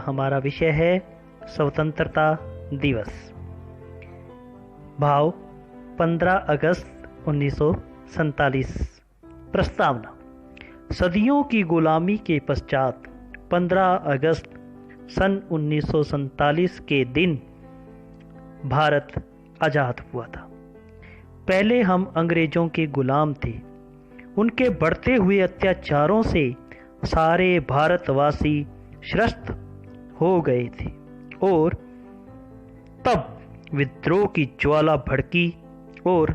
हमारा विषय है स्वतंत्रता दिवस। भाव 15 अगस्त 1947। प्रस्तावना। सदियों की गुलामी के पश्चात 15 अगस्त सन 1947 के दिन भारत आज़ाद हुआ था। पहले हम अंग्रेजों के गुलाम थे। उनके बढ़ते हुए अत्याचारों से सारे भारतवासी त्रस्त हो गए थे और तब विद्रोह की ज्वाला भड़की और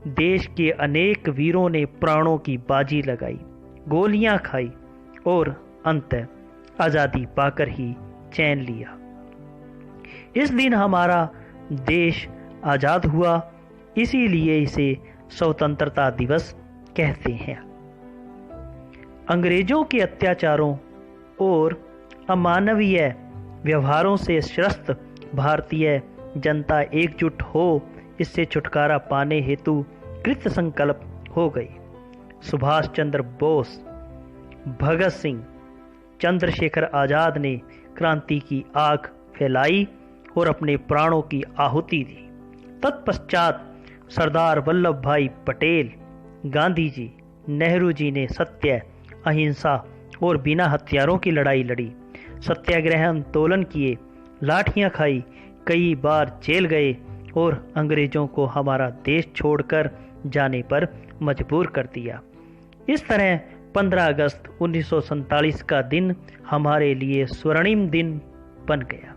देश के अनेक वीरों ने प्राणों की बाजी लगाई, गोलियां खाई और अंततः आज़ादी पाकर ही चैन लिया। इस दिन हमारा देश आज़ाद हुआ, इसीलिए इसे स्वतंत्रता दिवस कहते हैं। अंग्रेजों के अत्याचारों और अमानवीय व्यवहारों से त्रस्त भारतीय जनता एकजुट हो इससे छुटकारा पाने हेतु कृत संकल्प हो गई। सुभाष चंद्र बोस, भगत सिंह, चंद्रशेखर आज़ाद ने क्रांति की आग फैलाई और अपने प्राणों की आहुति दी। तत्पश्चात सरदार वल्लभ भाई पटेल, गांधी जी, नेहरू जी ने सत्य, अहिंसा और बिना हथियारों की लड़ाई लड़ी, सत्याग्रह आंदोलन किए, लाठियां खाई, कई बार जेल गए और अंग्रेजों को हमारा देश छोड़कर जाने पर मजबूर कर दिया। इस तरह 15 अगस्त 1947 का दिन हमारे लिए स्वर्णिम दिन बन गया।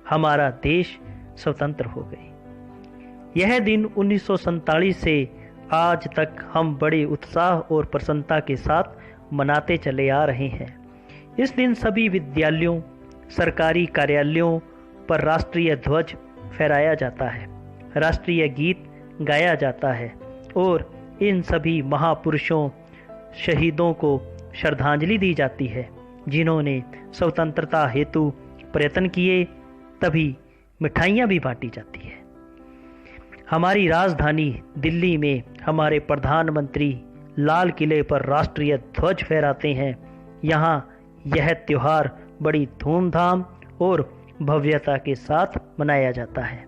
हमारा देश स्वतंत्र हो गए। यह दिन 1947 से आज तक हम बड़े उत्साह और प्रसन्नता के साथ मनाते चले आ रहे हैं। इस दिन सभी विद्यालयों, सरकारी कार्यालयों पर राष्ट्रीय ध्वज फहराया जाता है, राष्ट्रीय गीत गाया जाता है और इन सभी महापुरुषों, शहीदों को श्रद्धांजलि दी जाती है जिन्होंने स्वतंत्रता हेतु प्रयत्न किए। तभी मिठाइयाँ भी बांटी जाती है। हमारी राजधानी दिल्ली में हमारे प्रधानमंत्री लाल किले पर राष्ट्रीय ध्वज फहराते हैं। यहाँ यह त्योहार बड़ी धूमधाम और भव्यता के साथ मनाया जाता है।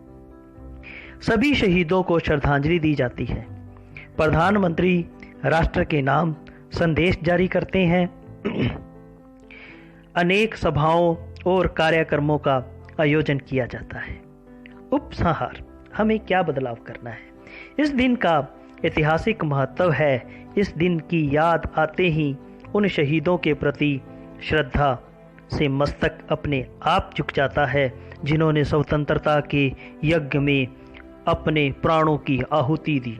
सभी शहीदों को श्रद्धांजलि दी जाती है। प्रधानमंत्री राष्ट्र के नाम संदेश जारी करते हैं। अनेक सभाओं और कार्यक्रमों का आयोजन किया जाता है। उपसंहार। हमें क्या बदलाव करना है? इस दिन का ऐतिहासिक महत्व है। इस दिन की याद आते ही उन शहीदों के प्रति श्रद्धा से मस्तक अपने आप झुक जाता है जिन्होंने स्वतंत्रता के यज्ञ में अपने प्राणों की आहुति दी।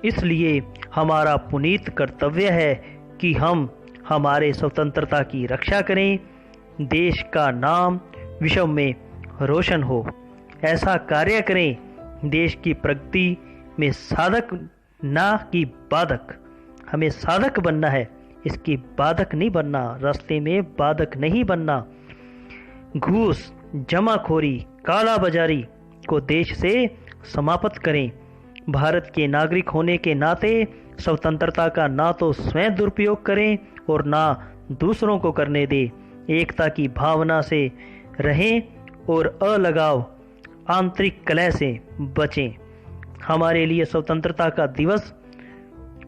इसलिए हमारा पुनीत कर्तव्य है कि हम हमारे स्वतंत्रता की रक्षा करें, देश का नाम विश्व में रोशन हो। ऐसा कार्य करें, देश की प्रगति में साधक ना कि बाधक। हमें साधक बनना है, इसकी बाधक नहीं बनना, रास्ते में बाधक नहीं बनना। घूस, जमाखोरी, काला बाजारी को देश से समाप्त करें। भारत के नागरिक होने के नाते स्वतंत्रता का ना तो स्वयं दुरुपयोग करें और ना दूसरों को करने दें। एकता की भावना से रहें और अलगाव, आंतरिक कलह से बचें। हमारे लिए स्वतंत्रता का दिवस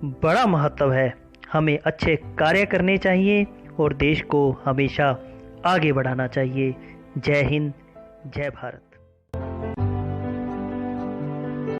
बड़ा महत्व है। हमें अच्छे कार्य करने चाहिए और देश को हमेशा आगे बढ़ाना चाहिए। जय हिंद, जय भारत।